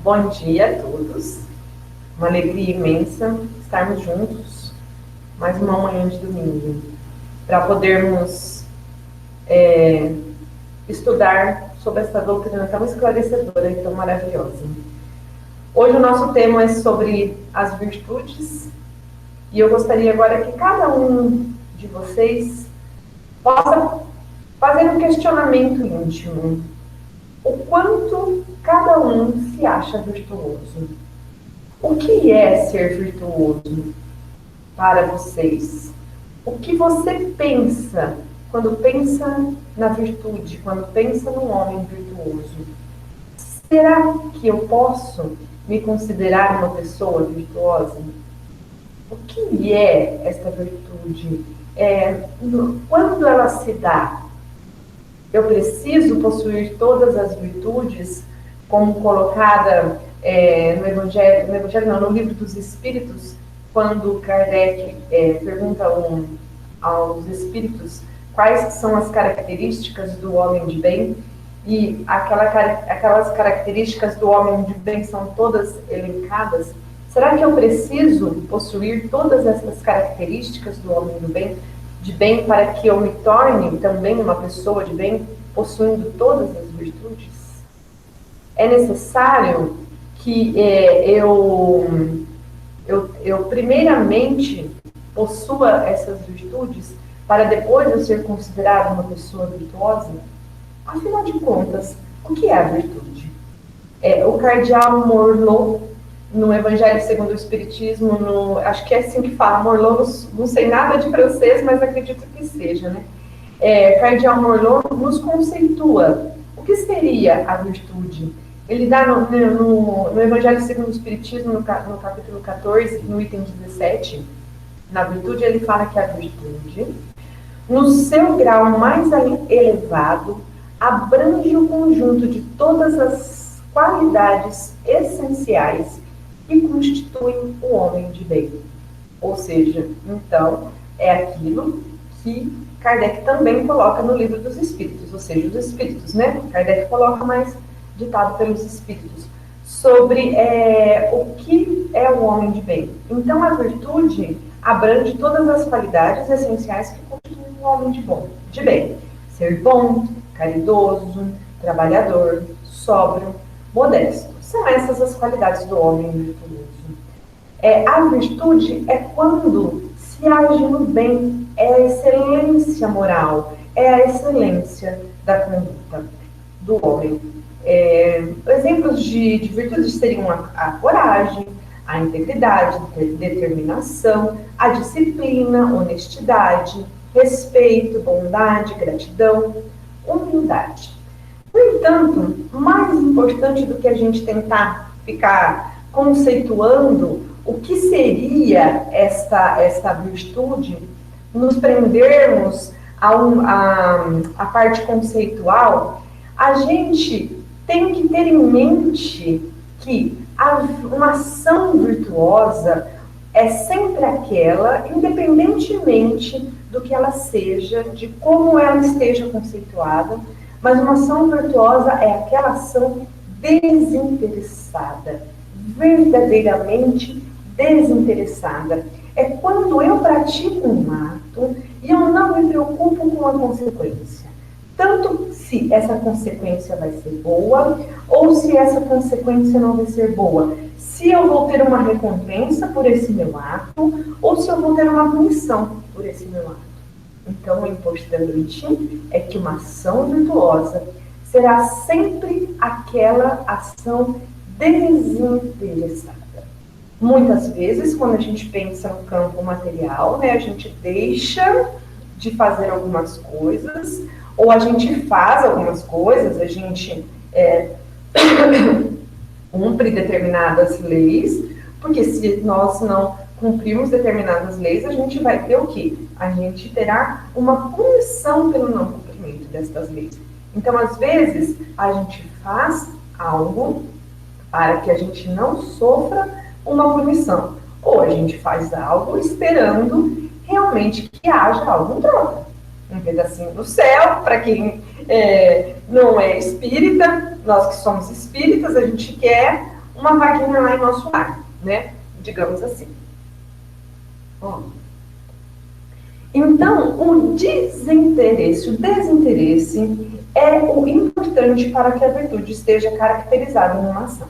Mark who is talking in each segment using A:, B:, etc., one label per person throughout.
A: Bom dia a todos. Uma alegria imensa estarmos juntos mais uma manhã de domingo para podermos estudar sobre essa doutrina tão esclarecedora e tão maravilhosa. Hoje o nosso tema é sobre as virtudes e eu gostaria agora que cada um de vocês possa fazer um questionamento íntimo. O quanto cada um se acha virtuoso? O que é ser virtuoso para vocês? O que você pensa quando pensa na virtude, quando pensa num homem virtuoso? Será que eu posso me considerar uma pessoa virtuosa? O que é esta virtude? Quando ela se dá? Eu preciso possuir todas as virtudes, como colocada no Livro dos Espíritos, quando Kardec pergunta aos espíritos quais são as características do homem de bem, e aquelas características do homem de bem são todas elencadas. Será que eu preciso possuir todas essas características do homem de bem para que eu me torne também uma pessoa de bem, possuindo todas as virtudes? É necessário que eu primeiramente possua essas virtudes para depois eu ser considerada uma pessoa virtuosa? Afinal de contas, o que é a virtude? O cardeal Morlot, no Evangelho segundo o Espiritismo, acho que é assim que fala, Morlot, não sei nada de francês, mas acredito que seja, né? Cardeal Morlot nos conceitua o que seria a virtude. Ele dá no Evangelho segundo o Espiritismo, no capítulo 14, no item 17, na virtude, ele fala que a virtude, no seu grau mais elevado, abrange o conjunto de todas as qualidades essenciais que constituem o homem de bem. Ou seja, então, é aquilo que Kardec também coloca no Livro dos Espíritos, ou seja, os Espíritos, né? Kardec coloca mais ditado pelos Espíritos, sobre o que é o homem de bem. Então, a virtude abrange todas as qualidades essenciais que constituem o homem de bem. Ser bom, caridoso, trabalhador, sóbrio, modesto. São essas as qualidades do homem virtuoso. A virtude é quando se age no bem, é a excelência moral, é a excelência da conduta do homem. Exemplos de virtudes seriam a coragem, a integridade, a determinação, a disciplina, honestidade, respeito, bondade, gratidão, humildade. No entanto, mais importante do que a gente tentar ficar conceituando o que seria esta virtude, nos prendermos a parte conceitual, a gente tem que ter em mente que uma ação virtuosa é sempre aquela, independentemente do que ela seja, de como ela esteja conceituada, mas uma ação virtuosa é aquela ação desinteressada, verdadeiramente desinteressada. É quando eu pratico um ato e eu não me preocupo com a consequência. Tanto se essa consequência vai ser boa ou se essa consequência não vai ser boa. Se eu vou ter uma recompensa por esse meu ato ou se eu vou ter uma punição por esse meu ato. Então, o importante é que uma ação virtuosa será sempre aquela ação desinteressada. Muitas vezes, quando a gente pensa no campo material, né, a gente deixa de fazer algumas coisas, ou a gente faz algumas coisas, a gente cumpre determinadas leis, porque se nós não cumprirmos determinadas leis, a gente vai ter o quê? A gente terá uma punição pelo não cumprimento destas leis. Então, às vezes, a gente faz algo para que a gente não sofra uma punição, ou a gente faz algo esperando realmente que haja algo em troca. Um pedacinho do céu, para quem não é espírita, nós que somos espíritas, a gente quer uma vaguinha lá em nosso lar, né? Digamos assim. Ó. Então, o desinteresse é o importante para que a virtude esteja caracterizada numa ação.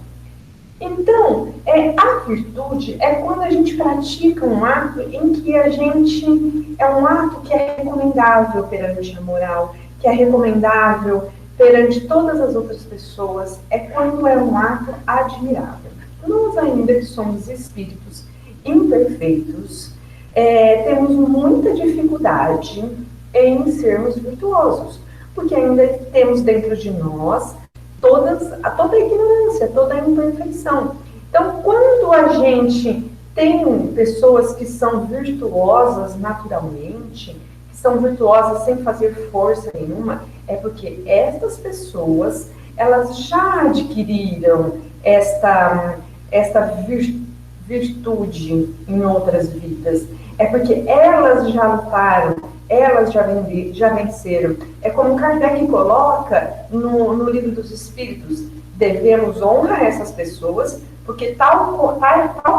A: Então, a virtude é quando a gente pratica um ato em que a gente é um ato que é recomendável perante a moral, que é recomendável perante todas as outras pessoas, é quando é um ato admirável. Nós ainda que somos espíritos imperfeitos, temos muita dificuldade em sermos virtuosos, porque ainda temos dentro de nós toda a ignorância, toda a imperfeição. Então, quando a gente tem pessoas que são virtuosas naturalmente, que são virtuosas sem fazer força nenhuma, é porque estas pessoas, elas já adquiriram esta virtude em outras vidas. É porque elas já lutaram, elas já venceram. É como Kardec coloca no Livro dos Espíritos: devemos honra a essas pessoas, porque tal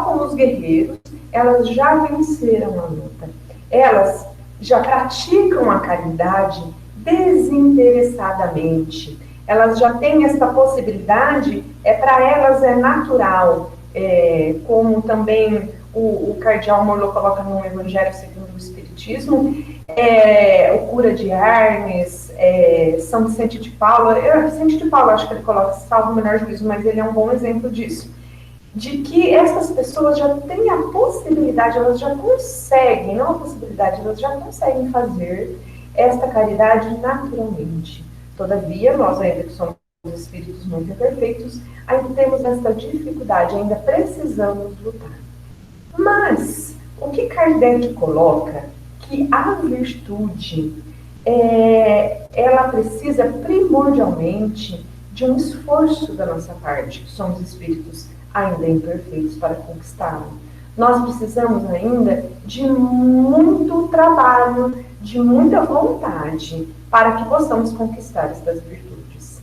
A: como os guerreiros, elas já venceram a luta. Elas já praticam a caridade desinteressadamente. Elas já têm essa possibilidade, para elas é natural, como também o cardeal Morlot coloca no Evangelho segundo o Espiritismo, o cura de Arnes, São Vicente de Paula. Vicente de Paula, acho que ele coloca, salvo o menor juízo, mas ele é um bom exemplo disso. De que essas pessoas já têm a possibilidade, elas já conseguem, não a possibilidade, elas já conseguem fazer esta caridade naturalmente. Todavia, nós ainda que somos espíritos muito imperfeitos, ainda temos esta dificuldade, ainda precisamos lutar. Mas, o que Kardec coloca, que a virtude, ela precisa primordialmente de um esforço da nossa parte, que somos espíritos ainda imperfeitos, para conquistá-la. Nós precisamos ainda de muito trabalho, de muita vontade, para que possamos conquistar estas virtudes.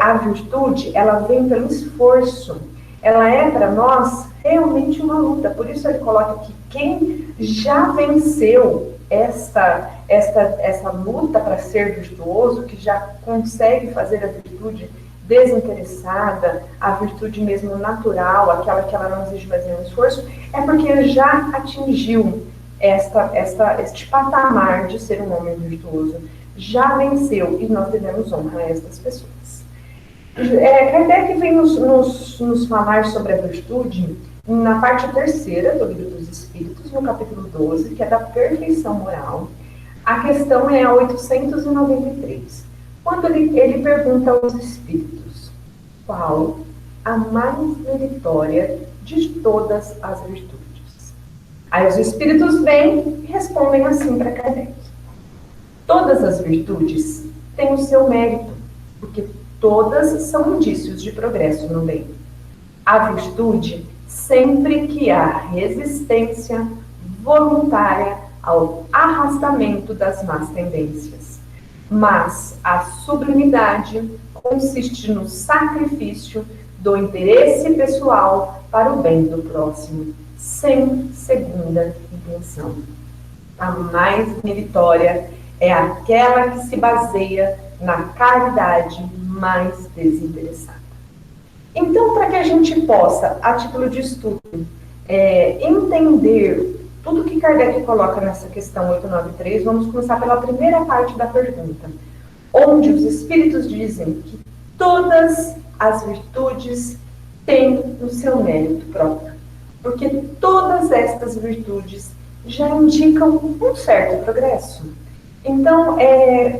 A: A virtude, ela vem pelo esforço, ela é para nós realmente uma luta. Por isso ele coloca que quem já venceu essa luta para ser virtuoso, que já consegue fazer a virtude desinteressada, a virtude mesmo natural, aquela que ela não exige mais nenhum esforço, é porque já atingiu este patamar de ser um homem virtuoso, já venceu, e nós devemos honrar estas pessoas. Kardec vem nos falar sobre a virtude na parte terceira do Livro dos Espíritos, no capítulo 12, que é da perfeição moral. A questão é a 893. Quando ele pergunta aos espíritos: qual a mais meritória de todas as virtudes? Aí os espíritos vêm e respondem assim para Kardec: todas as virtudes têm o seu mérito, porque todas são indícios de progresso no bem. A virtude, sempre que há resistência voluntária ao arrastamento das más tendências. Mas a sublimidade consiste no sacrifício do interesse pessoal para o bem do próximo, sem segunda intenção. A mais meritória é aquela que se baseia na caridade mais desinteressada. Então, para que a gente possa, a título de estudo, entender tudo que Kardec coloca nessa questão 893, vamos começar pela primeira parte da pergunta, onde os espíritos dizem que todas as virtudes têm o seu mérito próprio, porque todas estas virtudes já indicam um certo progresso. Então,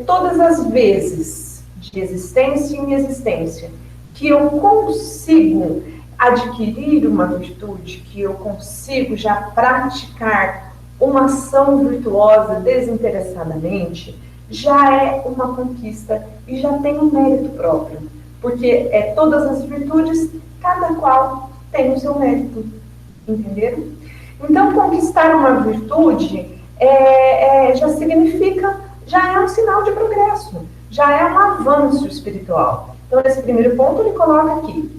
A: todas as vezes de existência em existência que eu consigo adquirir uma virtude, que eu consigo já praticar uma ação virtuosa desinteressadamente, já é uma conquista e já tem um mérito próprio. Porque todas as virtudes, cada qual tem o seu mérito. Entenderam? Então, conquistar uma virtude já significa, já é um sinal de progresso, já é um avanço espiritual. Então, nesse primeiro ponto, ele coloca aqui: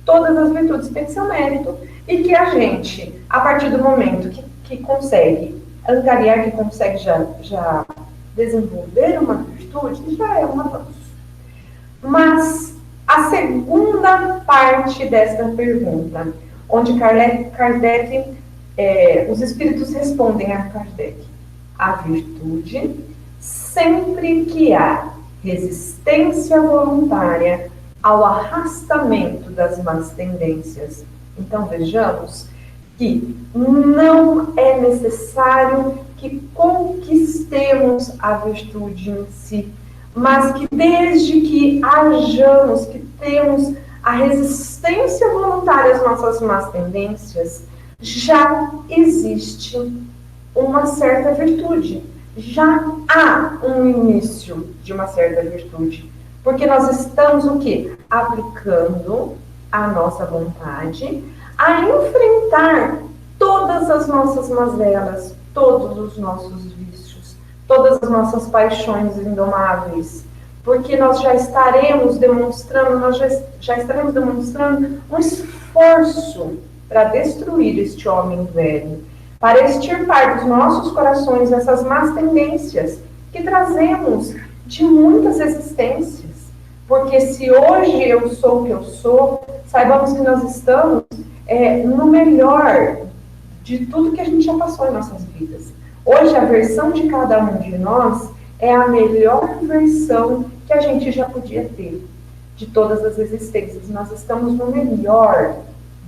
A: todas as virtudes têm seu mérito e que a gente, a partir do momento que consegue angariar, que consegue já desenvolver uma virtude, já é um avanço. Mas a segunda parte desta pergunta, onde Kardec, os espíritos respondem a Kardec, a virtude, sempre que há resistência voluntária ao arrastamento das más tendências. Então vejamos que não é necessário que conquistemos a virtude em si, mas que desde que hajamos, que temos a resistência voluntária às nossas más tendências, já existe uma certa virtude, já há um início de uma certa virtude, porque nós estamos o quê? Aplicando a nossa vontade a enfrentar todas as nossas mazelas, todos os nossos vícios, todas as nossas paixões indomáveis, porque nós já estaremos demonstrando, um esforço para destruir este homem velho, para extirpar dos nossos corações essas más tendências que trazemos de muitas existências. Porque se hoje eu sou o que eu sou, saibamos que nós estamos no melhor de tudo que a gente já passou em nossas vidas. Hoje a versão de cada um de nós é a melhor versão que a gente já podia ter de todas as existências. Nós estamos no melhor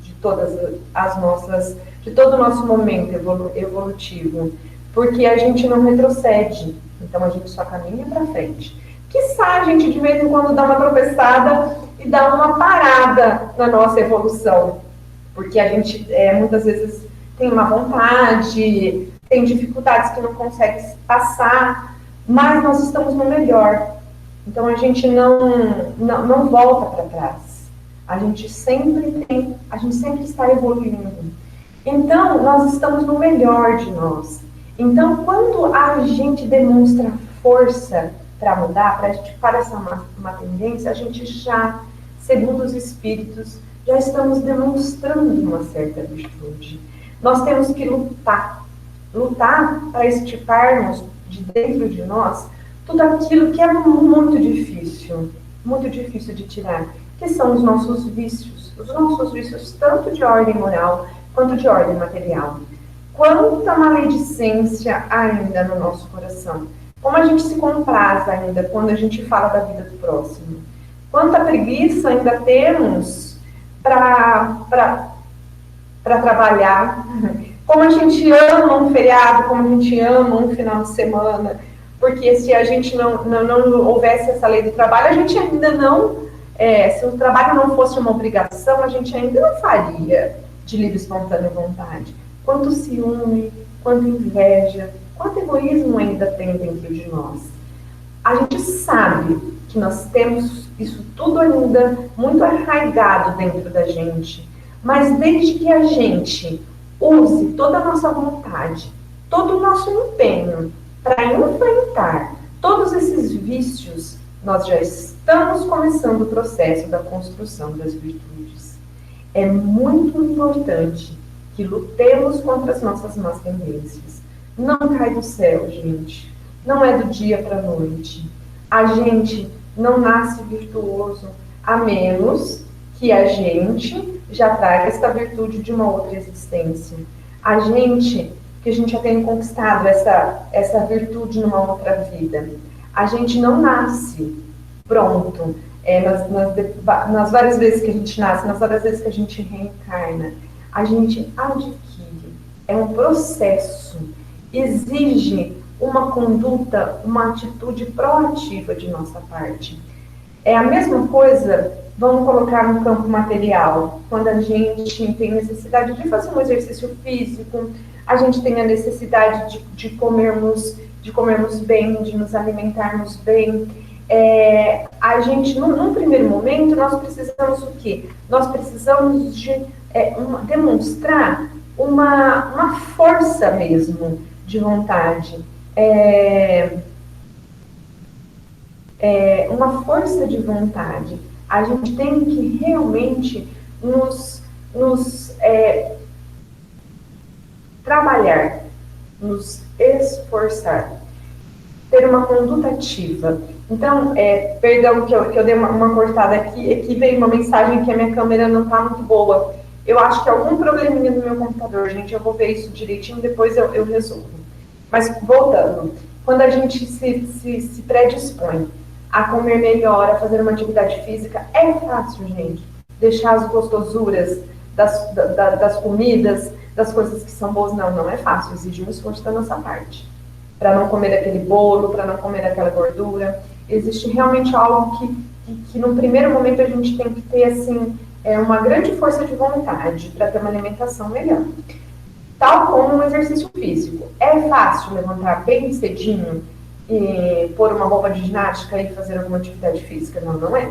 A: de todas as nossas, de todo o nosso momento evolutivo, porque a gente não retrocede, então a gente só caminha para frente. Quiçá a gente de vez em quando dá uma tropeçada e dá uma parada na nossa evolução, porque a gente muitas vezes tem uma vontade, tem dificuldades que não consegue passar, mas nós estamos no melhor. Então a gente não volta para trás. A gente sempre está evoluindo. Então nós estamos no melhor de nós. Então quando a gente demonstra força para mudar, para essa má tendência, a gente já, segundo os espíritos, já estamos demonstrando uma certa virtude. Nós temos que lutar para extirparmos de dentro de nós tudo aquilo que é muito difícil de tirar, que são os nossos vícios tanto de ordem moral quanto de ordem material. Quanta maledicência ainda no nosso coração. Como a gente se compraz ainda quando a gente fala da vida do próximo. Quanta preguiça ainda temos para trabalhar. Como a gente ama um feriado, como a gente ama um final de semana. Porque se a gente não houvesse essa lei do trabalho, a gente ainda não... se o trabalho não fosse uma obrigação, a gente ainda não faria de livre e espontânea vontade. Quanto ciúme, quanta inveja, quanto egoísmo ainda tem dentro de nós. A gente sabe que nós temos isso tudo ainda muito arraigado dentro da gente, mas desde que a gente use toda a nossa vontade, todo o nosso empenho para enfrentar todos esses vícios, nós já estamos começando o processo da construção das virtudes. É muito importante que lutemos contra as nossas más tendências. Não cai do céu, gente. Não é do dia para a noite. A gente não nasce virtuoso, a menos que a gente já traga esta virtude de uma outra existência. Que a gente já tenha conquistado essa virtude numa outra vida. A gente não nasce pronto. Nas várias vezes que a gente nasce, nas várias vezes que a gente reencarna, a gente adquire. É um processo. Exige uma conduta, uma atitude proativa de nossa parte. É a mesma coisa, vamos colocar no campo material, quando a gente tem necessidade de fazer um exercício físico, a gente tem a necessidade de comermos bem, de nos alimentarmos bem. A gente, num primeiro momento, nós precisamos o quê? Nós precisamos de demonstrar uma força mesmo de vontade, uma força de vontade. A gente tem que realmente nos trabalhar, nos esforçar, ter uma conduta ativa. Então, perdão que eu dei uma cortada aqui veio uma mensagem que a minha câmera não está muito boa. Eu acho que é algum probleminha no meu computador, gente, eu vou ver isso direitinho, depois eu resolvo. Mas, voltando, quando a gente se predispõe a comer melhor, a fazer uma atividade física, é fácil, gente, deixar as gostosuras das comidas, das coisas que são boas. Não é fácil, exige um esforço da nossa parte. Para não comer aquele bolo, para não comer aquela gordura. Existe realmente algo que no primeiro momento a gente tem que ter, assim, uma grande força de vontade para ter uma alimentação melhor. Tal como um exercício físico. É fácil levantar bem cedinho e pôr uma roupa de ginástica e fazer alguma atividade física? Não é.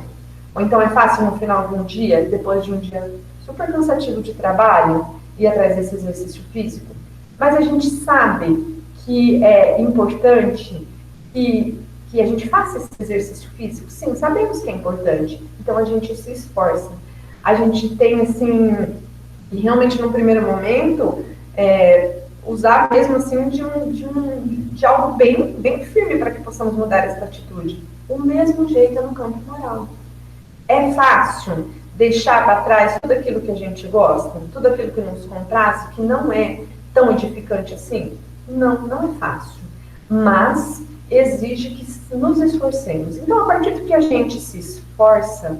A: Ou então é fácil no final de um dia, depois de um dia super cansativo de trabalho, ir atrás desse exercício físico? Mas a gente sabe que é importante que a gente faça esse exercício físico? Sim, sabemos que é importante. Então a gente se esforça. A gente tem, assim, e realmente no primeiro momento, usar mesmo assim de algo bem firme para que possamos mudar essa atitude. O mesmo jeito é no campo moral. É fácil deixar para trás tudo aquilo que a gente gosta, tudo aquilo que nos compraz, que não é tão edificante assim? Não é fácil. Mas exige que nos esforcemos. Então, a partir do que a gente se esforça,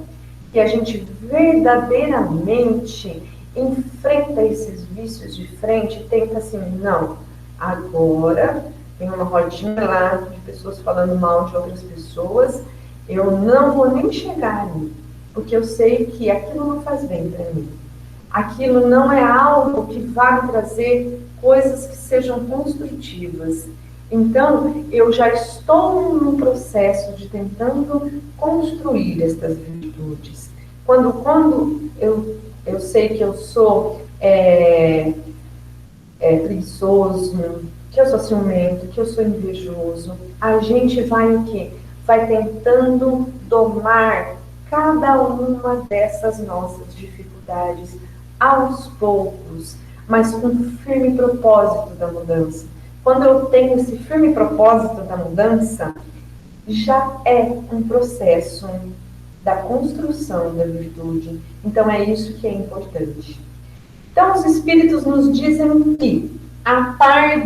A: que a gente verdadeiramente enfrenta esses vícios de frente, tenta assim, não, agora tem uma rodinha lá de pessoas falando mal de outras pessoas, eu não vou nem chegar ali, porque eu sei que aquilo não faz bem para mim. Aquilo não é algo que vai me trazer coisas que sejam construtivas. Então, eu já estou num processo de tentando construir estas virtudes. Quando eu sei que eu sou preguiçoso, que eu sou ciumento, que eu sou invejoso, a gente vai o quê? Vai tentando domar cada uma dessas nossas dificuldades aos poucos, mas com um firme propósito da mudança. Quando eu tenho esse firme propósito da mudança, já é um processo da construção da virtude. Então é isso que é importante. Então os espíritos nos dizem que, a par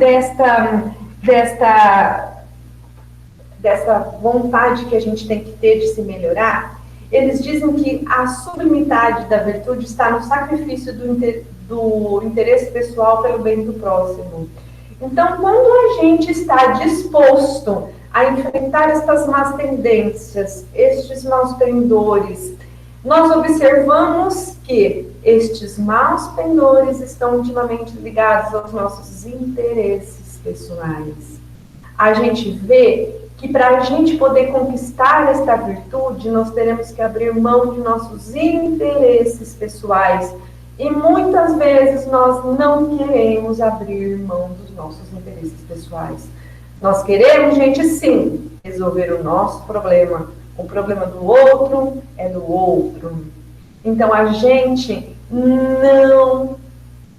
A: dessa vontade que a gente tem que ter de se melhorar, eles dizem que a sublimidade da virtude está no sacrifício do interesse pessoal pelo bem do próximo. Então, quando a gente está disposto a enfrentar estas más tendências, estes maus pendores, nós observamos que estes maus pendores estão intimamente ligados aos nossos interesses pessoais. A gente vê que para a gente poder conquistar esta virtude, nós teremos que abrir mão de nossos interesses pessoais. E muitas vezes nós não queremos abrir mão dos nossos interesses pessoais. Nós queremos, gente, sim, resolver o nosso problema. O problema do outro é do outro. Então a gente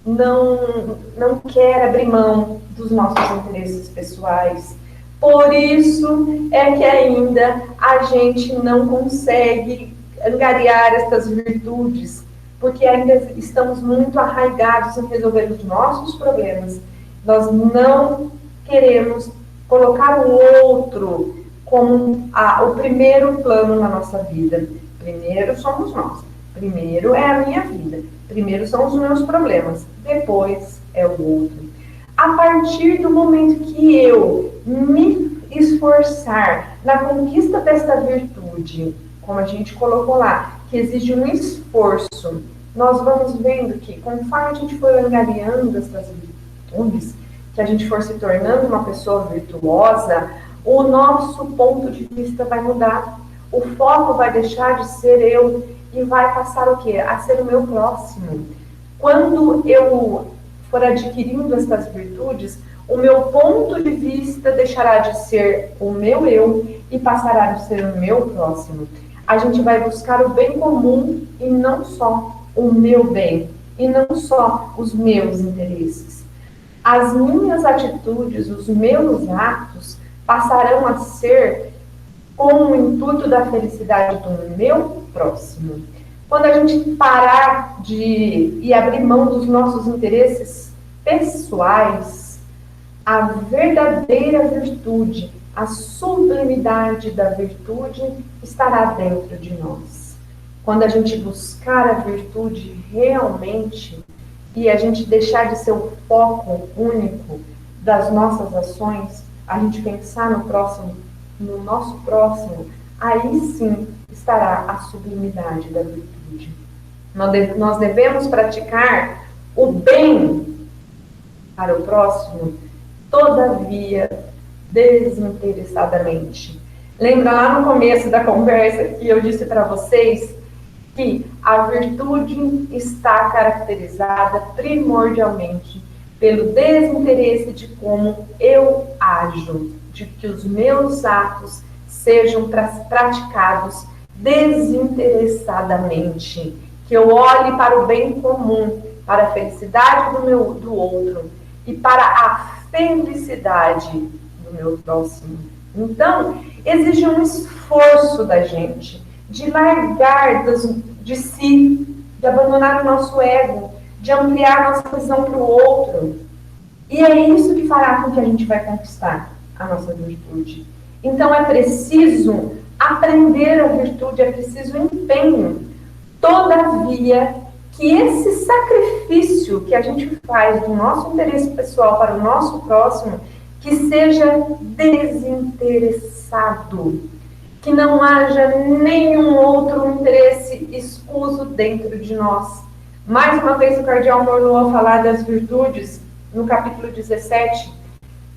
A: não quer abrir mão dos nossos interesses pessoais. Por isso é que ainda a gente não consegue angariar estas virtudes, porque ainda estamos muito arraigados em resolver os nossos problemas. Nós não queremos colocar o outro como o primeiro plano na nossa vida. Primeiro somos nós. Primeiro é a minha vida. Primeiro são os meus problemas. Depois é o outro. A partir do momento que eu me esforçar na conquista desta virtude, como a gente colocou lá, que exige um esforço, nós vamos vendo que, conforme a gente for angariando essas virtudes, que a gente for se tornando uma pessoa virtuosa, o nosso ponto de vista vai mudar. O foco vai deixar de ser eu e vai passar o quê? A ser o meu próximo. Quando eu for adquirindo essas virtudes, o meu ponto de vista deixará de ser o meu eu e passará a ser o meu próximo. A gente vai buscar o bem comum e não só o meu bem e não só os meus interesses. As minhas atitudes, os meus atos passarão a ser com o intuito da felicidade do meu próximo. Quando a gente parar e abrir mão dos nossos interesses pessoais, a verdadeira virtude, a sublimidade da virtude estará dentro de nós. Quando a gente buscar a virtude realmente e a gente deixar de ser o foco único das nossas ações, a gente pensar no próximo, no nosso próximo, aí sim estará a sublimidade da virtude. Nós devemos praticar o bem para o próximo, todavia, desinteressadamente. Lembra lá no começo da conversa que eu disse para vocês que a virtude está caracterizada primordialmente pelo desinteresse de como eu ajo, de que os meus atos sejam praticados desinteressadamente, que eu olhe para o bem comum, para a felicidade do outro e para a felicidade do meu próximo. Então, exige um esforço da gente de largar de si, de abandonar o nosso ego, de ampliar nossa visão para o outro. E é isso que fará com que a gente vai conquistar a nossa virtude. Então é preciso aprender a virtude, é preciso empenho. Todavia, que esse sacrifício que a gente faz do nosso interesse pessoal para o nosso próximo, que seja desinteressado, que não haja nenhum outro interesse escuso dentro de nós. Mais uma vez o cardeal Morlot, ao falar das virtudes, no capítulo 17,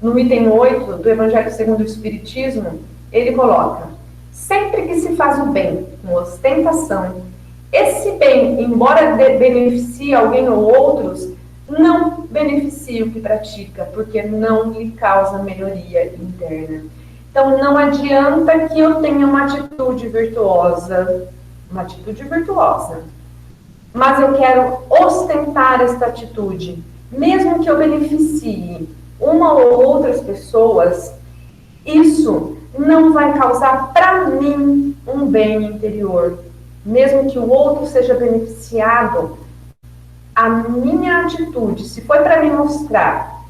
A: no item 8 do Evangelho segundo o Espiritismo, ele coloca: sempre que se faz o bem com ostentação, esse bem, embora beneficie alguém ou outros, não beneficia o que pratica, porque não lhe causa melhoria interna. Então, não adianta que eu tenha uma atitude virtuosa, mas eu quero ostentar esta atitude, mesmo que eu beneficie uma ou outras pessoas, isso não vai causar para mim um bem interior. Mesmo que o outro seja beneficiado, a minha atitude, se foi para me mostrar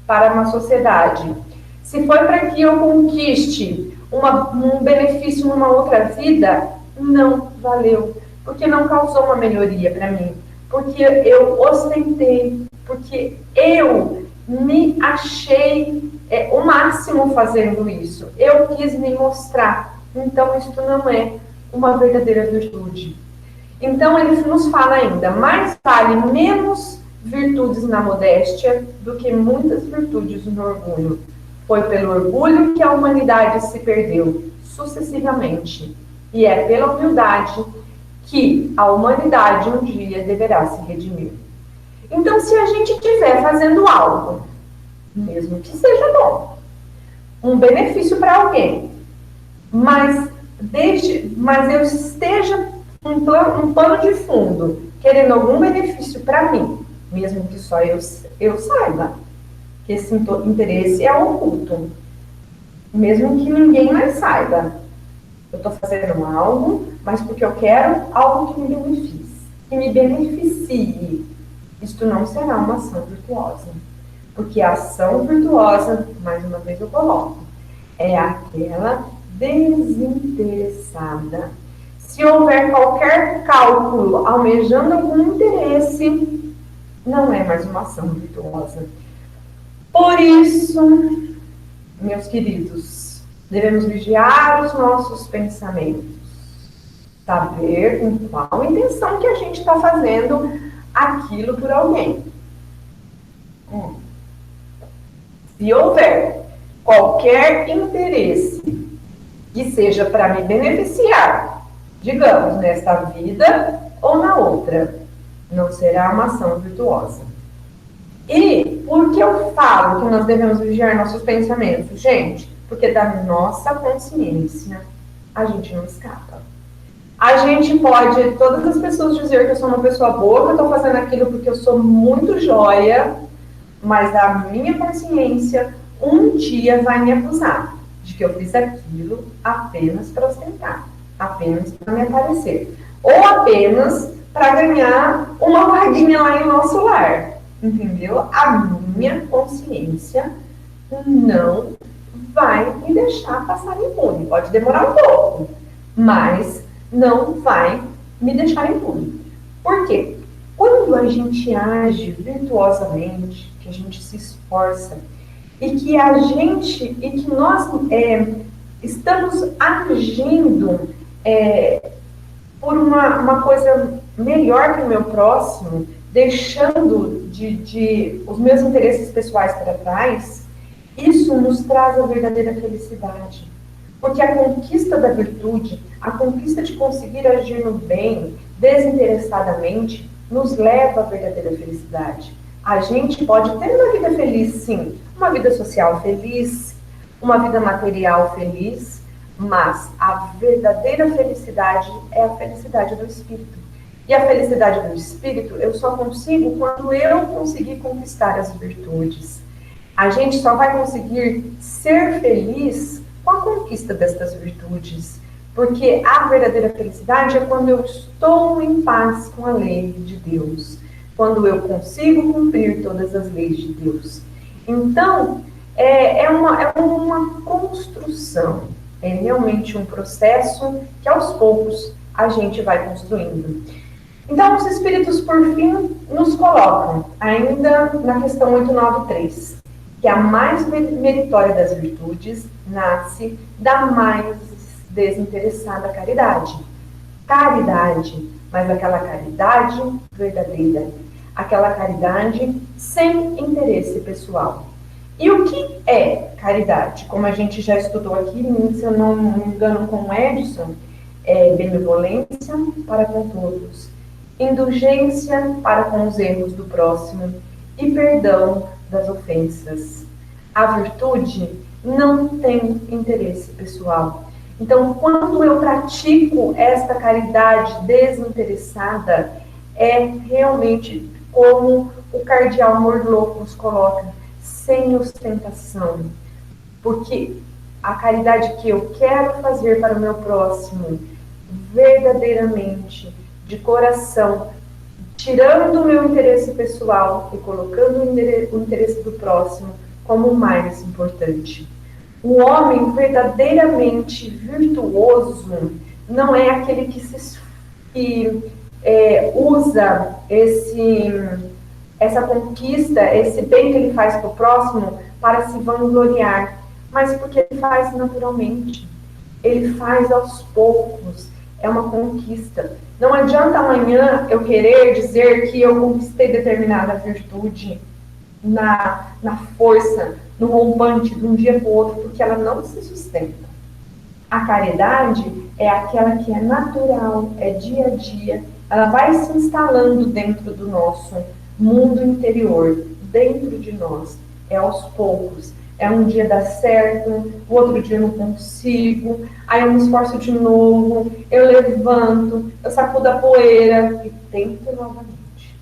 A: para uma sociedade, se foi para que eu conquiste um benefício numa outra vida, não valeu, porque não causou uma melhoria para mim, porque eu ostentei, porque eu me achei o máximo fazendo isso, eu quis me mostrar, então isso não é uma verdadeira virtude. Então ele nos fala ainda: mais vale menos virtudes na modéstia do que muitas virtudes no orgulho. Foi pelo orgulho que a humanidade se perdeu sucessivamente, e é pela humildade que a humanidade um dia deverá se redimir. Então, se a gente estiver fazendo algo, mesmo que seja bom, um benefício para alguém, mas eu esteja um pano de fundo, querendo algum benefício para mim, mesmo que só eu saiba que esse interesse é oculto, mesmo que ninguém mais saiba. Eu estou fazendo algo, mas porque eu quero algo que me beneficie. Isto não será uma ação virtuosa. Porque a ação virtuosa, mais uma vez eu coloco, é aquela desinteressada. Se houver qualquer cálculo almejando algum interesse, não é mais uma ação virtuosa. Por isso, meus queridos, devemos vigiar os nossos pensamentos, saber com qual intenção que a gente está fazendo aquilo por alguém. Se houver qualquer interesse que seja para me beneficiar, digamos, nesta vida ou na outra, não será uma ação virtuosa. E por que eu falo que nós devemos vigiar nossos pensamentos? Gente, porque da nossa consciência a gente não escapa. A gente pode, todas as pessoas dizer que eu sou uma pessoa boa, que eu estou fazendo aquilo porque eu sou muito joia, mas a minha consciência um dia vai me acusar de que eu fiz aquilo apenas para ostentar, apenas para me aparecer, ou apenas para ganhar uma vaguinha lá em nosso lar, entendeu? A minha consciência não vai me deixar passar impune. Pode demorar um pouco, mas não vai me deixar impune. Por quê? Quando a gente age virtuosamente, que a gente se esforça, e que nós estamos agindo por uma coisa melhor que o meu próximo, deixando de os meus interesses pessoais para trás, isso nos traz a verdadeira felicidade. Porque a conquista da virtude, a conquista de conseguir agir no bem, desinteressadamente, nos leva à verdadeira felicidade. A gente pode ter uma vida feliz, sim, uma vida social feliz, uma vida material feliz, mas a verdadeira felicidade é a felicidade do espírito. E a felicidade do espírito eu só consigo quando eu conseguir conquistar as virtudes. A gente só vai conseguir ser feliz com a conquista destas virtudes. Porque a verdadeira felicidade é quando eu estou em paz com a lei de Deus. Quando eu consigo cumprir todas as leis de Deus. Então, é uma construção. É realmente um processo que aos poucos a gente vai construindo. Então, os espíritos, por fim, nos colocam ainda na questão 893, que a mais meritória das virtudes nasce da mais desinteressada caridade. Caridade, mas aquela caridade verdadeira, aquela caridade sem interesse pessoal. E o que é caridade? Como a gente já estudou aqui, se eu não me engano com o Edson, é benevolência para com todos, indulgência para com os erros do próximo e perdão das ofensas. A virtude não tem interesse pessoal. Então, quando eu pratico esta caridade desinteressada, é realmente como o cardeal Morlock nos coloca, sem ostentação. Porque a caridade que eu quero fazer para o meu próximo, verdadeiramente, de coração, tirando o meu interesse pessoal e colocando o interesse do próximo como o mais importante. O homem verdadeiramente virtuoso não é aquele que usa essa conquista, esse bem que ele faz para o próximo para se vangloriar, mas porque ele faz naturalmente, ele faz aos poucos, é uma conquista. Não adianta amanhã eu querer dizer que eu conquistei determinada virtude na força, no rompante de um dia para o outro, porque ela não se sustenta. A caridade é aquela que é natural, é dia a dia, ela vai se instalando dentro do nosso mundo interior, dentro de nós, é aos poucos. É um dia dá certo, o outro dia eu não consigo, aí eu me esforço de novo, eu levanto, eu sacudo a poeira e tento novamente.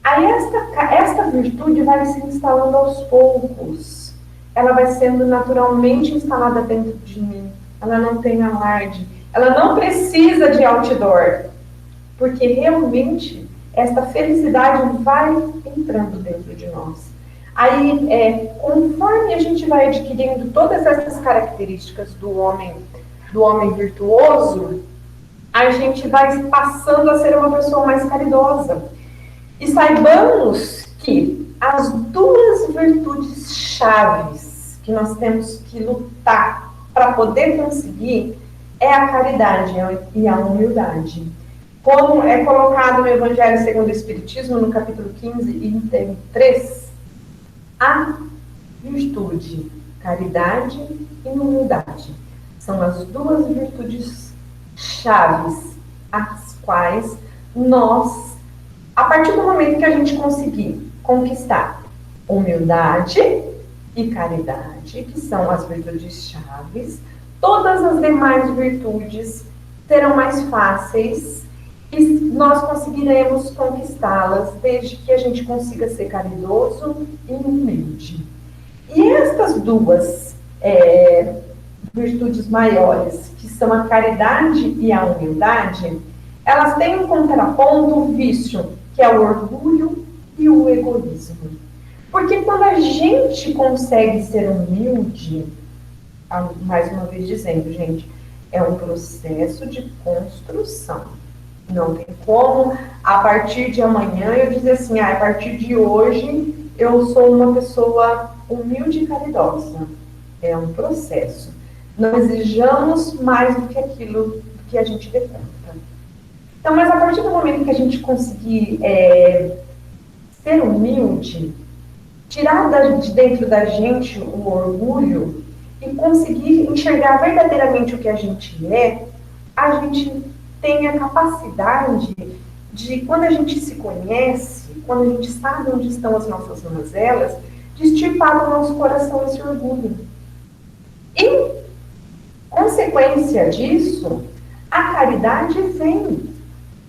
A: Aí esta virtude vai se instalando aos poucos, ela vai sendo naturalmente instalada dentro de mim, ela não tem alarde, ela não precisa de outdoor, porque realmente esta felicidade vai entrando dentro de nós. Aí, conforme a gente vai adquirindo todas essas características do homem virtuoso, a gente vai passando a ser uma pessoa mais caridosa. E saibamos que as duas virtudes chaves que nós temos que lutar para poder conseguir é a caridade e a humildade. Como é colocado no Evangelho segundo o Espiritismo, no capítulo 15, item 3, a virtude, caridade e humildade são as duas virtudes chaves, as quais nós, a partir do momento que a gente conseguir conquistar humildade e caridade, que são as virtudes chaves, todas as demais virtudes serão mais fáceis e nós conseguiremos conquistá-las desde que a gente consiga ser caridoso e humilde. E estas duas virtudes maiores, que são a caridade e a humildade, elas têm um contraponto, o vício, que é o orgulho e o egoísmo. Porque quando a gente consegue ser humilde, mais uma vez dizendo, gente, é um processo de construção. Não tem como, a partir de amanhã, eu dizer assim, a partir de hoje, eu sou uma pessoa humilde e caridosa. É um processo. Não exijamos mais do que aquilo que a gente dê conta. Então, mas a partir do momento que a gente conseguir ser humilde, tirar de dentro da gente o orgulho e conseguir enxergar verdadeiramente o que a gente a gente tem a capacidade de, quando a gente se conhece, quando a gente sabe onde estão as nossas mazelas, de extirpar do nosso coração esse orgulho. Em consequência disso, a caridade vem.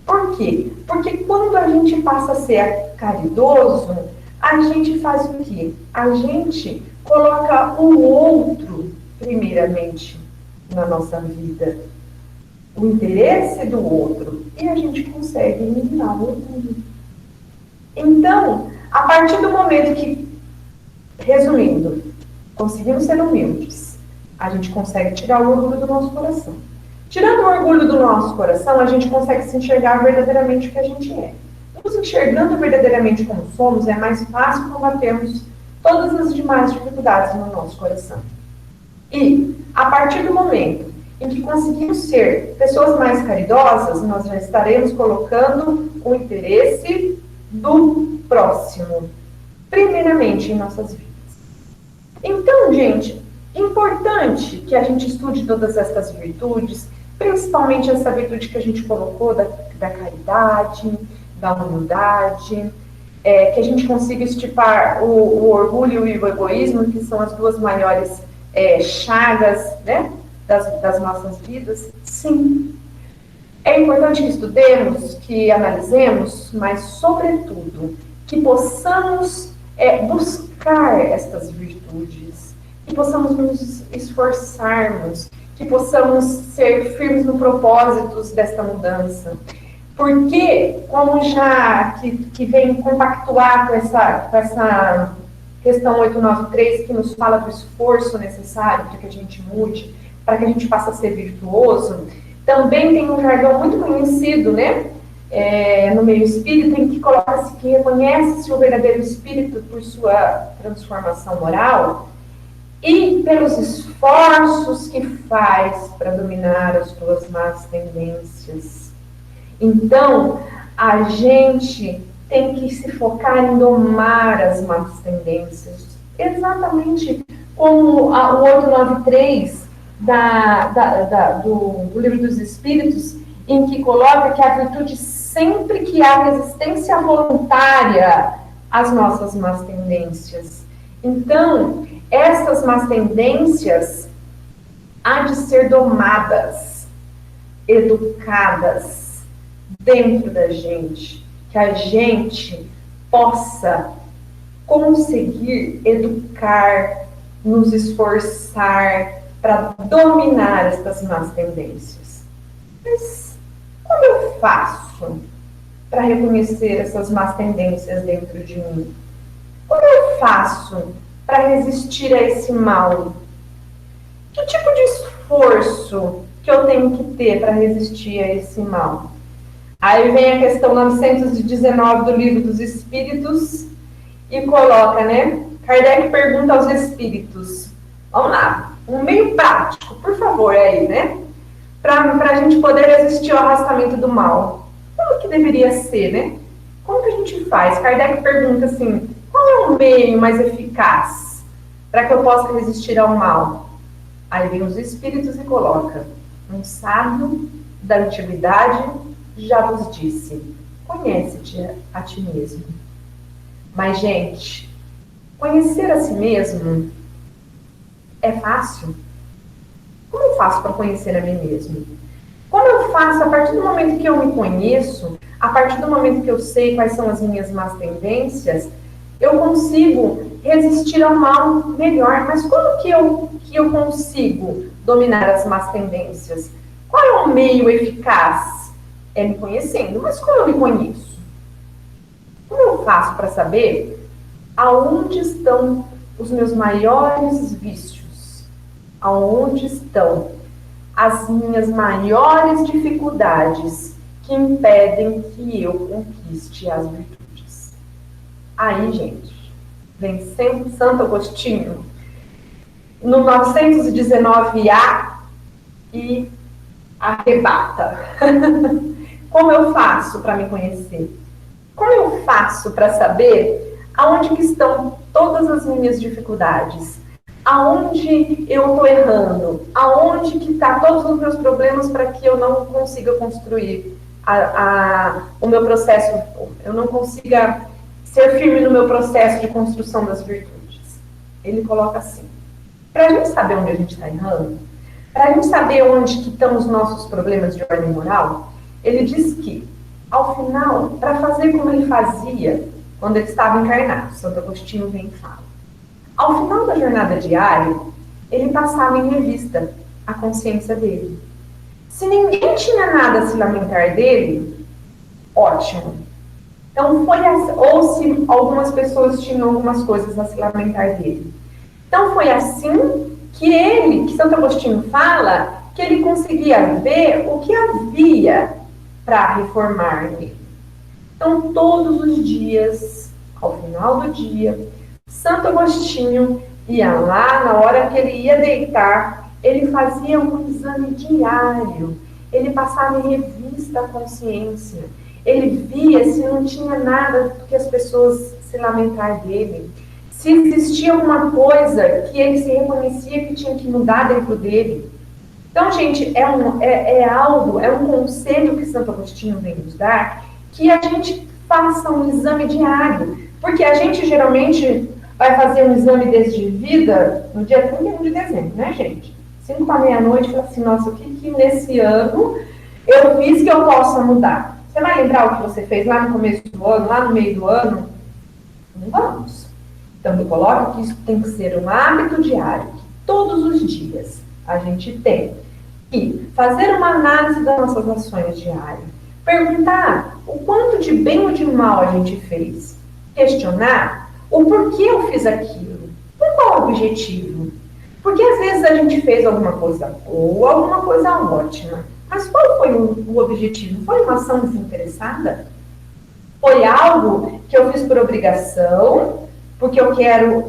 A: Por quê? Porque quando a gente passa a ser caridoso, a gente faz o quê? A gente coloca o outro, primeiramente, na nossa vida. O interesse do outro. E a gente consegue eliminar o orgulho. Então, a partir do momento que, resumindo, conseguimos ser humildes, a gente consegue tirar o orgulho do nosso coração. Tirando o orgulho do nosso coração, a gente consegue se enxergar verdadeiramente o que a gente é. Nos enxergando verdadeiramente como somos, é mais fácil combatermos todas as demais dificuldades no nosso coração. E, a partir do momento em que conseguimos ser pessoas mais caridosas, nós já estaremos colocando o interesse do próximo, primeiramente, em nossas vidas. Então, gente, importante que a gente estude todas essas virtudes, principalmente essa virtude que a gente colocou da caridade, da humildade, que a gente consiga estipar o orgulho e o egoísmo, que são as duas maiores chagas, né, das nossas vidas. Sim, é importante que estudemos, que analisemos, mas, sobretudo, que possamos buscar estas virtudes, que possamos nos esforçarmos, que possamos ser firmes no propósito desta mudança. Porque, como já que vem compactuar com essa questão 893, que nos fala do esforço necessário para que a gente mude, para que a gente passe a ser virtuoso, também tem um jargão muito conhecido, né, no meio espírita, em que coloca-se que reconhece-se o verdadeiro espírito por sua transformação moral e pelos esforços que faz para dominar as suas más tendências. Então, a gente tem que se focar em domar as más tendências, exatamente como o 893 do Livro dos Espíritos, em que coloca que a virtude, sempre que há resistência voluntária às nossas más tendências. Então, essas más tendências há de ser domadas, educadas dentro da gente, que a gente possa conseguir educar, nos esforçar para dominar estas más tendências. Mas como eu faço para reconhecer essas más tendências dentro de mim? Como eu faço para resistir a esse mal? Que tipo de esforço que eu tenho que ter para resistir a esse mal? Aí vem a questão 919 do Livro dos Espíritos e coloca, né? Kardec pergunta aos espíritos. Vamos lá, um meio prático, por favor, aí, né? Para a gente poder resistir ao arrastamento do mal. Como que deveria ser, né? Como que a gente faz? Kardec pergunta assim, qual é o meio mais eficaz para que eu possa resistir ao mal? Aí vem os espíritos e coloca, um sábio da antiguidade já vos disse, conhece-te a ti mesmo. Mas, gente, conhecer a si mesmo é fácil? Como eu faço para conhecer a mim mesmo? Como eu faço, a partir do momento que eu me conheço, a partir do momento que eu sei quais são as minhas más tendências, eu consigo resistir ao mal melhor. Mas como que eu consigo dominar as más tendências? Qual é o meio eficaz? É me conhecendo. Mas como eu me conheço? Como eu faço para saber aonde estão os meus maiores vícios? Aonde estão as minhas maiores dificuldades que impedem que eu conquiste as virtudes? Aí, gente, vem sempre Santo Agostinho, no 919A, e arrebata. Como eu faço para me conhecer? Como eu faço para saber aonde que estão todas as minhas dificuldades? Aonde eu estou errando? Aonde que está todos os meus problemas para que eu não consiga construir o meu processo, eu não consiga ser firme no meu processo de construção das virtudes? Ele coloca assim: para a gente saber onde a gente está errando, para a gente saber onde que estão os nossos problemas de ordem moral, ele diz que, ao final, para fazer como ele fazia quando ele estava encarnado, Santo Agostinho vem e fala, ao final da jornada diária, ele passava em revista a consciência dele. Se ninguém tinha nada a se lamentar dele, ótimo. Então foi assim, ou se algumas pessoas tinham algumas coisas a se lamentar dele. Então foi assim que Santo Agostinho fala, que ele conseguia ver o que havia para reformar nele. Então todos os dias, ao final do dia, Santo Agostinho ia lá, na hora que ele ia deitar, ele fazia um exame diário, ele passava em revista a consciência, ele via se não tinha nada que as pessoas se lamentar dele, se existia alguma coisa que ele se reconhecia que tinha que mudar dentro dele. Então, gente, é um conselho que Santo Agostinho vem nos dar, que a gente faça um exame diário, porque a gente geralmente vai fazer um exame desse de vida no dia 31 de dezembro, né, gente? 5 para meia-noite, fala assim, nossa, o que nesse ano eu fiz que eu possa mudar? Você vai lembrar o que você fez lá no começo do ano, lá no meio do ano? Não vamos. Então, eu coloco que isso tem que ser um hábito diário, que todos os dias a gente tem que fazer uma análise das nossas ações diárias, perguntar o quanto de bem ou de mal a gente fez, questionar o porquê eu fiz aquilo, com qual objetivo. Porque às vezes a gente fez alguma coisa boa, alguma coisa ótima, mas qual foi o objetivo? Foi uma ação desinteressada? Foi algo que eu fiz por obrigação, porque eu quero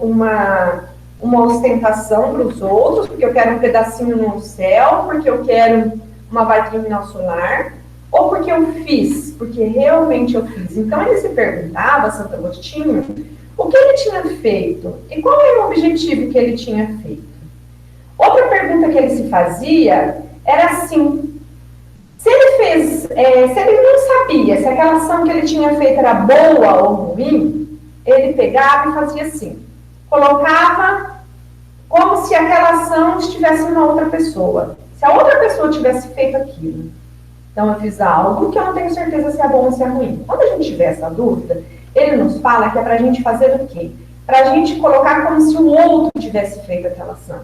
A: uma ostentação para os outros, porque eu quero um pedacinho no céu, porque eu quero uma vitamina ao solar, ou porque eu fiz, porque realmente eu fiz. Então ele se perguntava, Santo Agostinho, o que ele tinha feito e qual era o objetivo que ele tinha feito. Outra pergunta que ele se fazia era assim, se ele não sabia se aquela ação que ele tinha feito era boa ou ruim, ele pegava e fazia assim, colocava como se aquela ação estivesse em uma outra pessoa, se a outra pessoa tivesse feito aquilo. Então eu fiz algo que eu não tenho certeza se é bom ou se é ruim. Quando a gente tiver essa dúvida, ele nos fala que é para a gente fazer o quê? Para a gente colocar como se o outro tivesse feito aquela ação.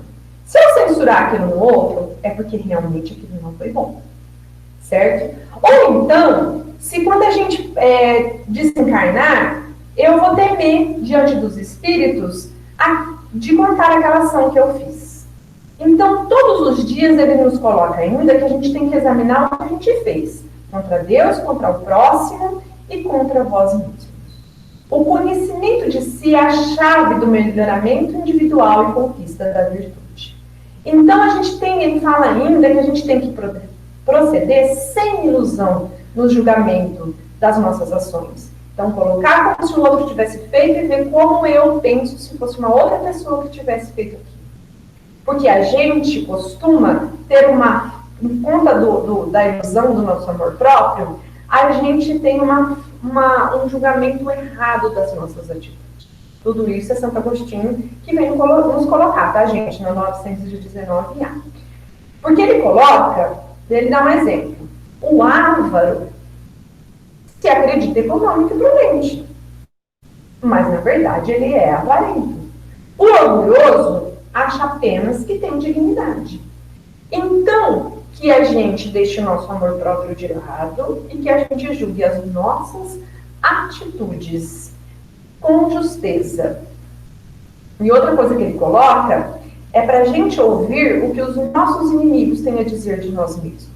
A: Se eu censurar aquilo no outro, é porque realmente aquilo não foi bom. Certo? Ou então, se quando a gente desencarnar, eu vou temer diante dos espíritos de contar aquela ação que eu fiz. Então, todos os dias ele nos coloca ainda que a gente tem que examinar o que a gente fez. Contra Deus, contra o próximo e contra vós mesmos. O conhecimento de si é a chave do melhoramento individual e conquista da virtude. Então, ele fala ainda que a gente tem que proceder sem ilusão no julgamento das nossas ações. Então, colocar como se o outro tivesse feito e ver como eu penso se fosse uma outra pessoa que tivesse feito aquilo. Porque a gente costuma ter por conta da ilusão do nosso amor próprio, a gente tem um julgamento errado das nossas atitudes. Tudo isso é Santo Agostinho que vem nos colocar, tá, gente? No 919A. Porque ele dá um exemplo. O avaro se acredita econômico e prudente, mas na verdade ele é avarento. O orgulhoso acha apenas que tem dignidade. Então, que a gente deixe o nosso amor próprio de lado e que a gente julgue as nossas atitudes com justeza. E outra coisa que ele coloca é para a gente ouvir o que os nossos inimigos têm a dizer de nós mesmos.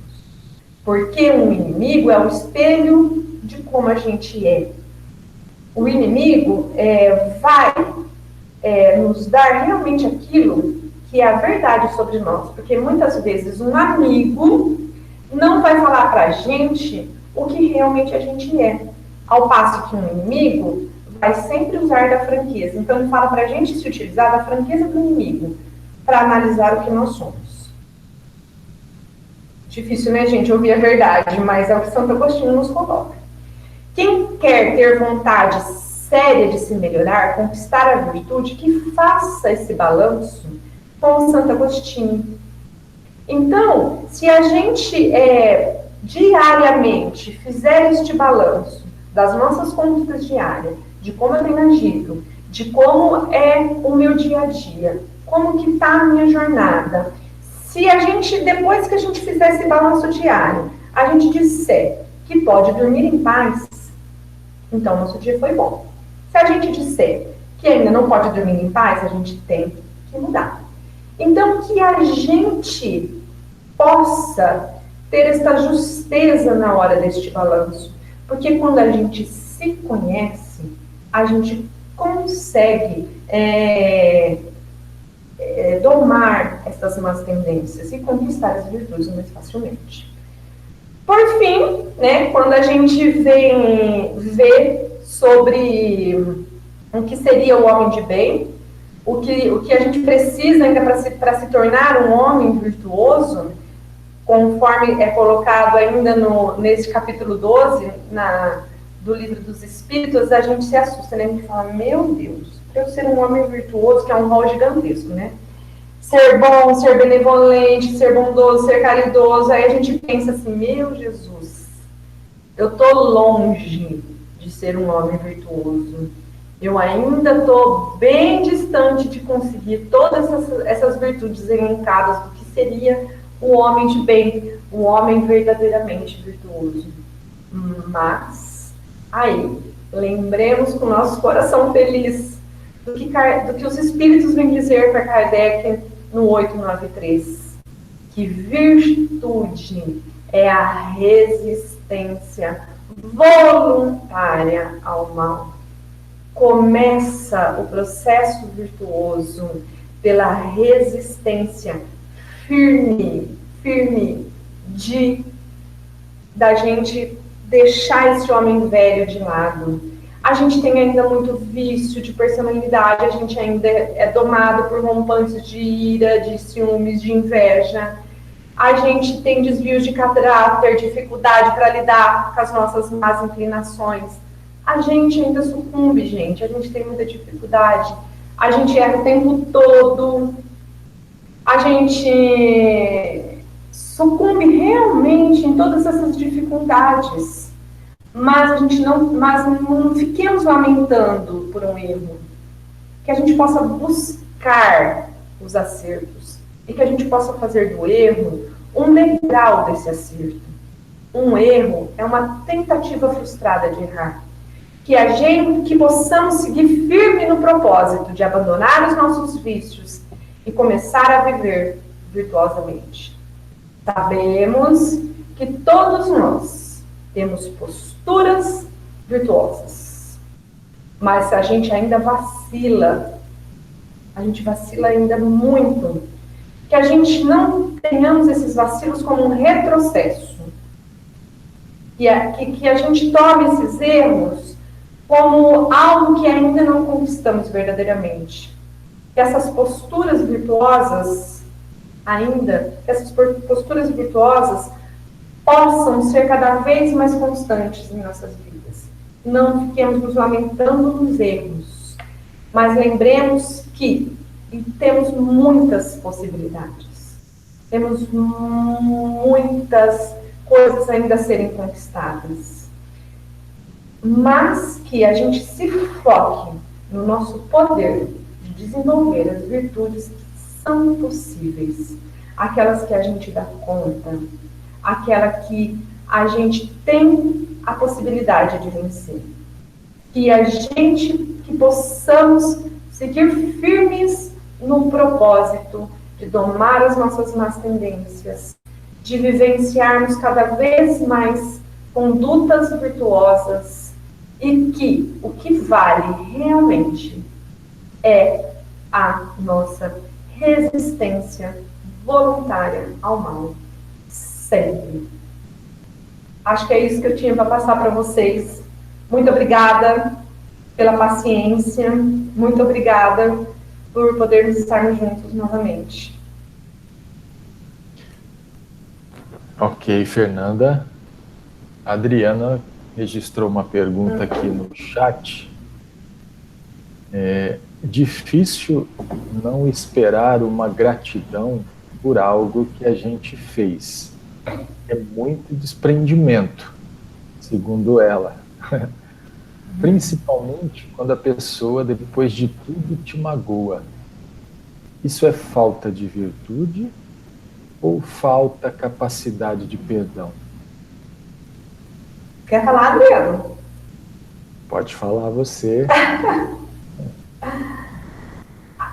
A: Porque um inimigo é o espelho de como a gente é. O inimigo vai nos dar realmente aquilo que é a verdade sobre nós. Porque muitas vezes um amigo não vai falar para a gente o que realmente a gente é. Ao passo que um inimigo vai sempre usar da franqueza. Então ele fala para a gente se utilizar da franqueza do inimigo para analisar o que nós somos. Difícil, né, gente, ouvir a verdade, mas é o que Santo Agostinho nos coloca. Quem quer ter vontade séria de se melhorar, conquistar a virtude, que faça esse balanço com Santo Agostinho. Então, se a gente diariamente fizer este balanço das nossas condutas diárias, de como eu tenho agido, de como é o meu dia a dia, como que está a minha jornada, se a gente, depois que a gente fizer esse balanço diário, a gente disser que pode dormir em paz, então nosso dia foi bom. Se a gente disser que ainda não pode dormir em paz, a gente tem que mudar. Então, que a gente possa ter esta justeza na hora deste balanço. Porque quando a gente se conhece, a gente consegue domar essas más tendências e conquistar as virtudes mais facilmente. Por fim, né, quando a gente vem ver sobre o que seria o homem de bem, o que a gente precisa ainda para se tornar um homem virtuoso, conforme é colocado ainda nesse capítulo 12, do Livro dos Espíritos, a gente se assusta, né? A gente fala, meu Deus, para eu ser um homem virtuoso, que é um rol gigantesco, né? Ser bom, ser benevolente, ser bondoso, ser caridoso, aí a gente pensa assim, meu Jesus, eu tô longe de ser um homem virtuoso. Eu ainda estou bem distante de conseguir todas essas virtudes elencadas do que seria o homem de bem, o homem verdadeiramente virtuoso. Mas, aí, lembremos com o nosso coração feliz do que os Espíritos vêm dizer para Kardec no 893, que virtude é a resistência voluntária ao mal. Começa o processo virtuoso pela resistência firme da gente deixar esse homem velho de lado. A gente tem ainda muito vício de personalidade, a gente ainda é domado por rompantes de ira, de ciúmes, de inveja. A gente tem desvios de caráter, dificuldade para lidar com as nossas más inclinações. A gente ainda sucumbe, gente. A gente tem muita dificuldade. A gente erra o tempo todo. A gente sucumbe realmente em todas essas dificuldades. Mas não fiquemos lamentando por um erro. Que a gente possa buscar os acertos. E que a gente possa fazer do erro um degrau desse acerto. Um erro é uma tentativa frustrada de errar. Que possamos seguir firme no propósito de abandonar os nossos vícios e começar a viver virtuosamente. Sabemos que todos nós temos posturas virtuosas, mas se a gente ainda vacila, a gente vacila ainda muito, que a gente não tenhamos esses vacilos como um retrocesso, que a gente tome esses erros como algo que ainda não conquistamos verdadeiramente. Que essas posturas virtuosas possam ser cada vez mais constantes em nossas vidas. Não fiquemos nos lamentando nos erros, mas lembremos que temos muitas possibilidades. Temos muitas coisas ainda a serem conquistadas, mas que a gente se foque no nosso poder de desenvolver as virtudes que são possíveis, aquelas que a gente dá conta, aquela que a gente tem a possibilidade de vencer. Que possamos seguir firmes no propósito de domar as nossas más tendências, de vivenciarmos cada vez mais condutas virtuosas e que o que vale realmente é a nossa resistência voluntária ao mal, sempre. Acho que é isso que eu tinha para passar para vocês. Muito obrigada pela paciência, muito obrigada por podermos estarmos juntos novamente.
B: Ok, Fernanda. A Adriana registrou uma pergunta aqui no chat. É difícil não esperar uma gratidão por algo que a gente fez. É muito desprendimento, segundo ela. Principalmente quando a pessoa, depois de tudo, te magoa. Isso é falta de virtude ou falta capacidade de perdão?
A: Quer falar, Adriano?
B: Pode falar você.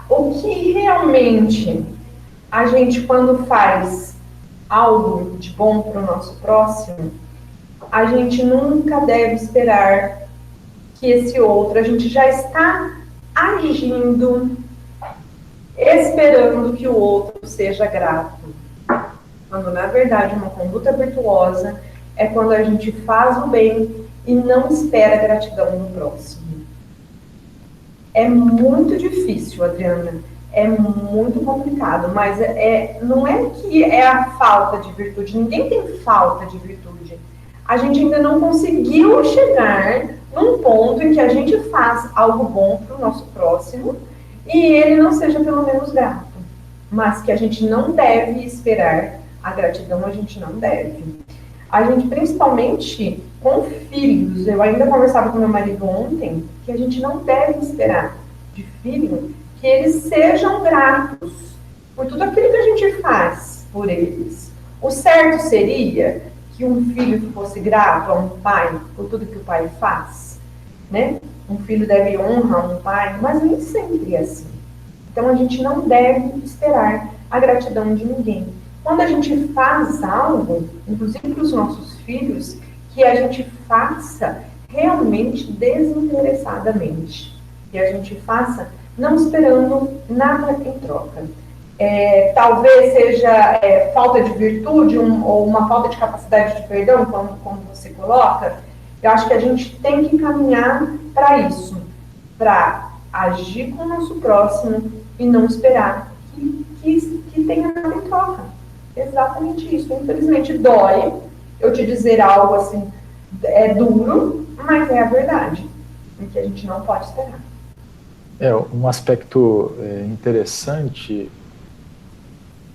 A: O que realmente a gente, quando faz algo de bom para o nosso próximo, a gente nunca deve esperar que esse outro, a gente já está agindo, esperando que o outro seja grato. Quando, na verdade, uma conduta virtuosa é quando a gente faz o bem e não espera gratidão no próximo. É muito difícil, Adriana, é muito complicado, mas não é que é a falta de virtude, ninguém tem falta de virtude. A gente ainda não conseguiu chegar num ponto em que a gente faz algo bom para o nosso próximo e ele não seja pelo menos grato. Mas que a gente não deve esperar a gratidão, a gente não deve. A gente, principalmente com filhos, eu ainda conversava com meu marido ontem, que a gente não deve esperar de filho que eles sejam gratos por tudo aquilo que a gente faz por eles. O certo seria que um filho fosse grato a um pai por tudo que o pai faz, né? Um filho deve honrar a um pai, mas nem sempre é assim. Então a gente não deve esperar a gratidão de ninguém. Quando a gente faz algo, inclusive para os nossos filhos, que a gente faça realmente desinteressadamente. Que a gente faça não esperando nada em troca. Talvez seja falta de virtude ou uma falta de capacidade de perdão, como você coloca. Eu acho que a gente tem que caminhar para isso, para agir com o nosso próximo e não esperar que tenha nada em troca. Exatamente isso. Infelizmente dói eu te dizer algo assim, é duro, mas é a verdade, que a gente não pode esperar.
B: Um aspecto interessante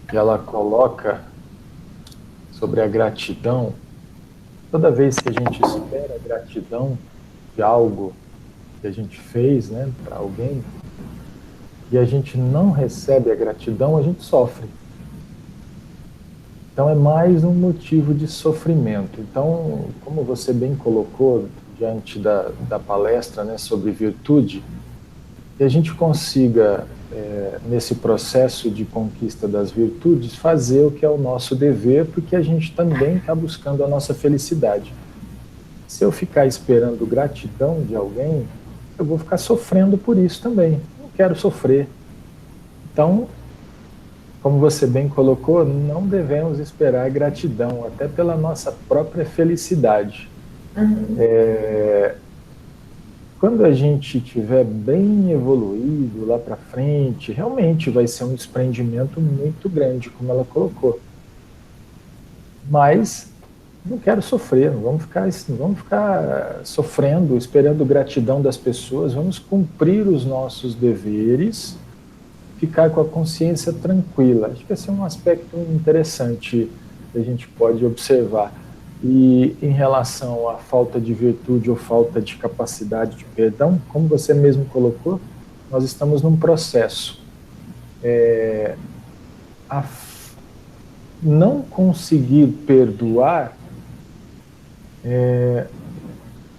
B: que ela coloca sobre a gratidão. Toda vez que a gente espera a gratidão de algo que a gente fez, né, para alguém, e a gente não recebe a gratidão, a gente sofre. Então é mais um motivo de sofrimento. Então, como você bem colocou diante da palestra, né, sobre virtude, que a gente consiga, nesse processo de conquista das virtudes, fazer o que é o nosso dever, porque a gente também está buscando a nossa felicidade. Se eu ficar esperando gratidão de alguém, eu vou ficar sofrendo por isso também. Não quero sofrer. Então, como você bem colocou, não devemos esperar gratidão, até pela nossa própria felicidade.
A: Uhum.
B: Quando a gente estiver bem evoluído lá para frente, realmente vai ser um desprendimento muito grande, como ela colocou. Mas não quero sofrer, não vamos ficar sofrendo, esperando gratidão das pessoas, vamos cumprir os nossos deveres, ficar com a consciência tranquila. Acho que esse é um aspecto interessante que a gente pode observar. E em relação à falta de virtude ou falta de capacidade de perdão, como você mesmo colocou, nós estamos num processo. Não conseguir perdoar,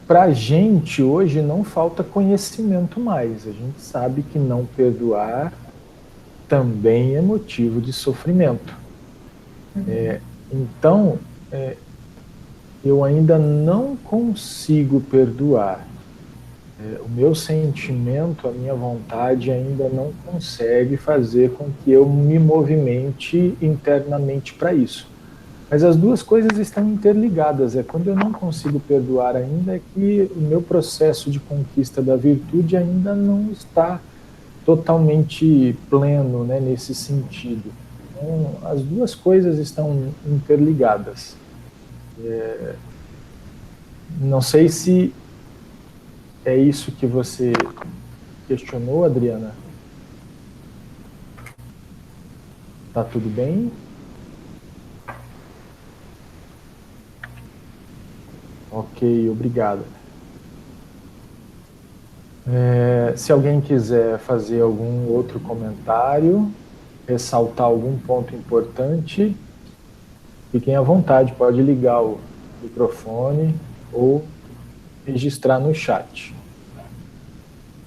B: para a gente hoje não falta conhecimento mais. A gente sabe que não perdoar também é motivo de sofrimento. Então, eu ainda não consigo perdoar. O meu sentimento, a minha vontade ainda não consegue fazer com que eu me movimente internamente para isso. Mas as duas coisas estão interligadas. Quando eu não consigo perdoar ainda, é que o meu processo de conquista da virtude ainda não está totalmente pleno, né, nesse sentido. Então, as duas coisas estão interligadas. Não sei se é isso que você questionou, Adriana. Tá tudo bem? Ok, obrigado. Se alguém quiser fazer algum outro comentário, ressaltar algum ponto importante, fiquem à vontade, pode ligar o microfone ou registrar no chat.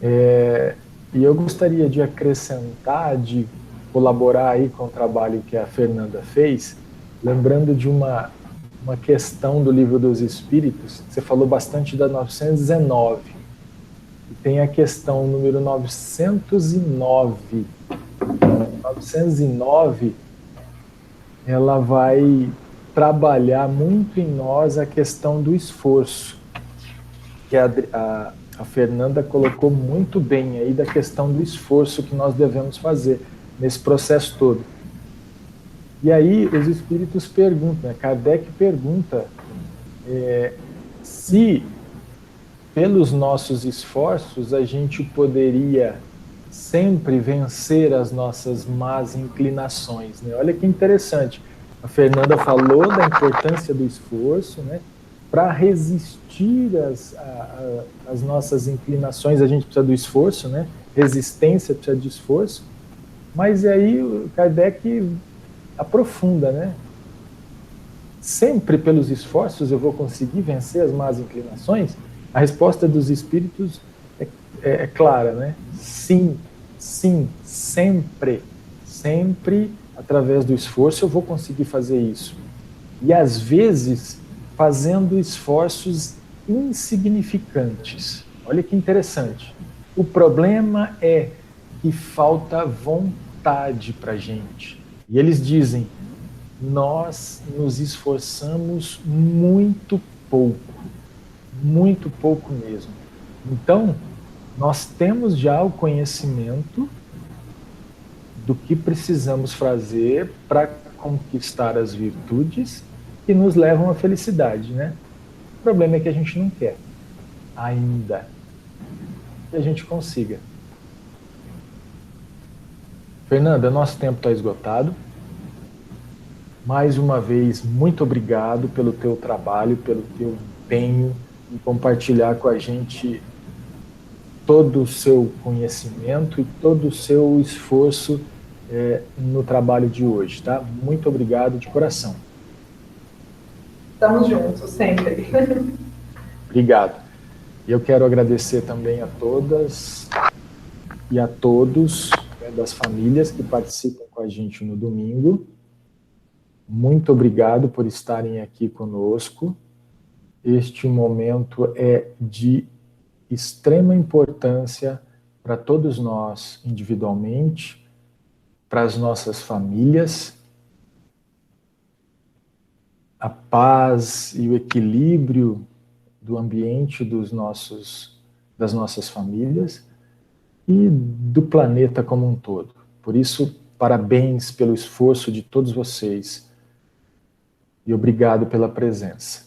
B: E eu gostaria de acrescentar, de colaborar aí com o trabalho que a Fernanda fez, lembrando de uma questão do Livro dos Espíritos. Você falou bastante da 919, e tem a questão número 909. 909, ela vai trabalhar muito em nós a questão do esforço, que a Fernanda colocou muito bem aí, da questão do esforço que nós devemos fazer nesse processo todo. E aí os espíritos perguntam, né? Kardec pergunta se pelos nossos esforços a gente poderia sempre vencer as nossas más inclinações, né? Olha que interessante. A Fernanda falou da importância do esforço, né? Para resistir às nossas inclinações, a gente precisa do esforço, né? Resistência precisa de esforço. Mas aí o Kardec aprofunda, né? Sempre pelos esforços eu vou conseguir vencer as más inclinações? A resposta dos espíritos é clara, né? Sim, sim, sempre, sempre através do esforço eu vou conseguir fazer isso. E às vezes fazendo esforços insignificantes. Olha que interessante. O problema é que falta vontade para a gente. E eles dizem, nós nos esforçamos muito pouco mesmo. Então, nós temos já o conhecimento do que precisamos fazer para conquistar as virtudes que nos levam à felicidade, né? O problema é que a gente não quer ainda que a gente consiga. Fernanda, nosso tempo está esgotado. Mais uma vez, muito obrigado pelo teu trabalho, pelo teu empenho em compartilhar com a gente todo o seu conhecimento e todo o seu esforço no trabalho de hoje, tá? Muito obrigado de coração.
A: Estamos juntos, sempre.
B: Obrigado. E eu quero agradecer também a todas e a todos, né, das famílias que participam com a gente no domingo. Muito obrigado por estarem aqui conosco. Este momento é de extrema importância para todos nós individualmente, para as nossas famílias. A paz e o equilíbrio do ambiente das nossas famílias e do planeta como um todo. Por isso, parabéns pelo esforço de todos vocês e obrigado pela presença.